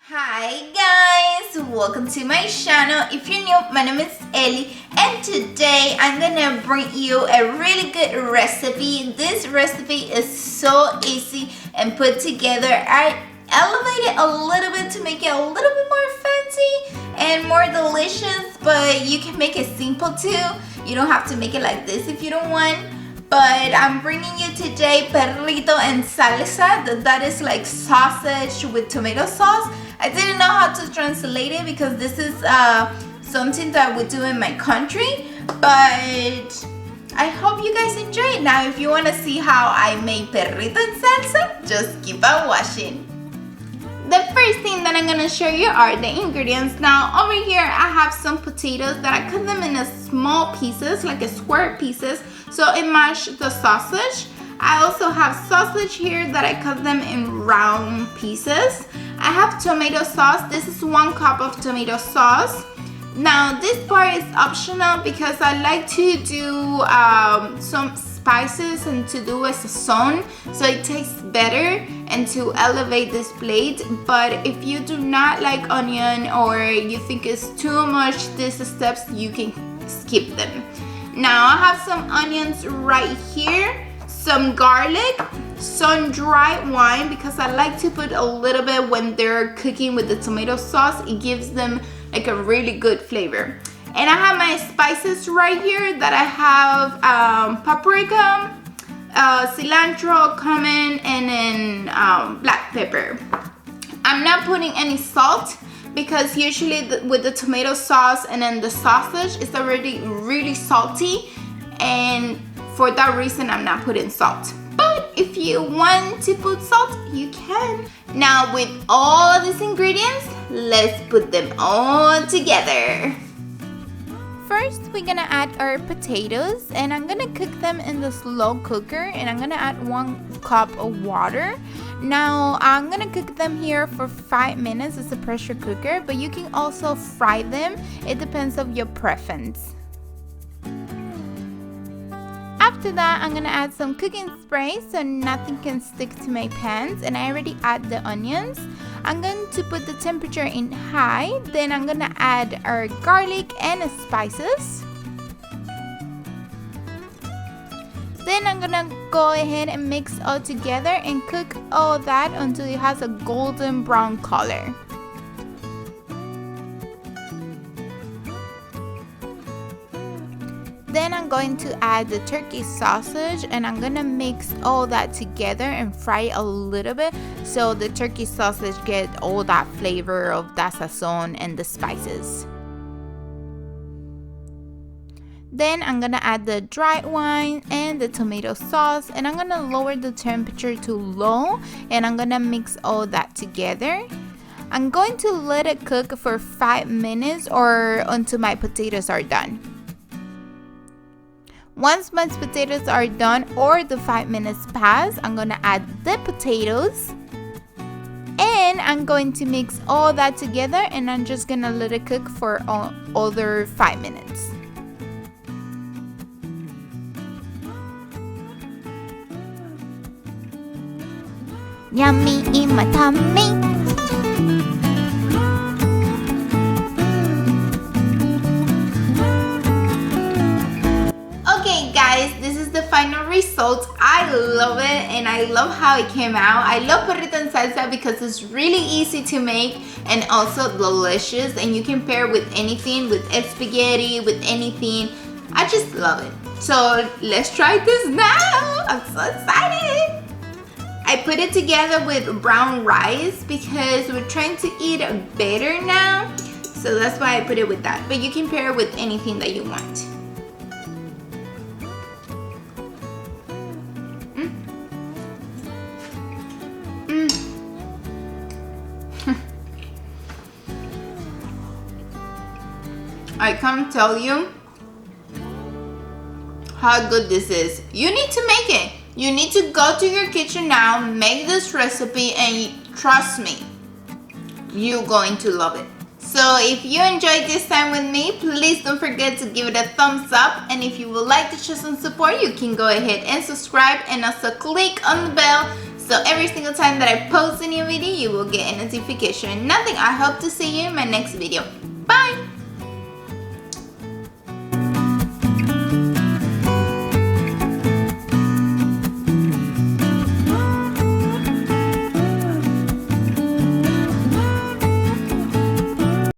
Hi guys, welcome to my channel. If you're new, my name is Ellie and today I'm gonna bring you a really good recipe. This recipe is so easy and put together. I elevated a little bit to make it a little bit more fancy and more delicious, but you can make it simple too. You don't have to make it like this if you don't want. But I'm bringing you today Perrito and Salsa. That is like sausage with tomato sauce. I didn't know how to translate it because this is something that we do in my country. But I hope you guys enjoy it. Now, if you want to see how I make Perrito and Salsa, just keep on watching. The first thing that I'm going to show you are the ingredients. Now, over here, I have some potatoes that I cut them in small pieces, like a square pieces, so it matches the sausage. I also have sausage here that I cut them in round pieces. I have tomato sauce. This is 1 cup of tomato sauce. Now, this part is optional because I like to do some spices and to do a sazon so it tastes better and to elevate this plate. But if you do not like onion or you think it's too much these steps, you can skip them. Now I have some onions right here, some garlic, some dry wine because I like to put a little bit when they're cooking with the tomato sauce. It gives them like a really good flavor. And I have my spices right here that I have paprika, cilantro, cumin, and then black pepper. I'm not putting any salt because usually with the tomato sauce and then the sausage, it's already really salty, and for that reason I'm not putting salt. But if you want to put salt, you can. Now with all these ingredients, let's put them all together. First, we're gonna add our potatoes, and I'm gonna cook them in the slow cooker, and I'm gonna add 1 cup of water. Now, I'm gonna cook them here for 5 minutes. It's a pressure cooker, but you can also fry them. It depends on your preference. After that, I'm gonna add some cooking spray so nothing can stick to my pans, and I already add the onions. I'm going to put the temperature in high, then I'm gonna add our garlic and spices. Then I'm gonna go ahead and mix all together and cook all that until it has a golden brown color. Then I'm going to add the turkey sausage, and I'm gonna mix all that together and fry a little bit so the turkey sausage get all that flavor of that sazon and the spices. Then I'm gonna add the dry wine and the tomato sauce, and I'm gonna lower the temperature to low, and I'm gonna mix all that together. I'm going to let it cook for 5 minutes or until my potatoes are done. Once my potatoes are done or the 5 minutes pass, I'm gonna add the potatoes, and I'm going to mix all that together, and I'm just gonna let it cook for other 5 minutes. Yummy in my tummy. This is the final result. I love it, and I love how it came out. I love Perrito and Salsa because it's really easy to make and also delicious, and you can pair with anything, with spaghetti, with anything. I just love it. So let's try this now. I'm so excited. I put it together with brown rice because we're trying to eat better now, so that's why I put it with that, but you can pair it with anything that you want. I can't tell you how good this is. You need to make it. You need to go to your kitchen now, make this recipe, and trust me, you're going to love it. So if you enjoyed this time with me, please don't forget to give it a thumbs up. And if you would like to show some support, you can go ahead and subscribe and also click on the bell So every single time that I post a new video, you will get a notification. Nothing. I hope to see you in my next video.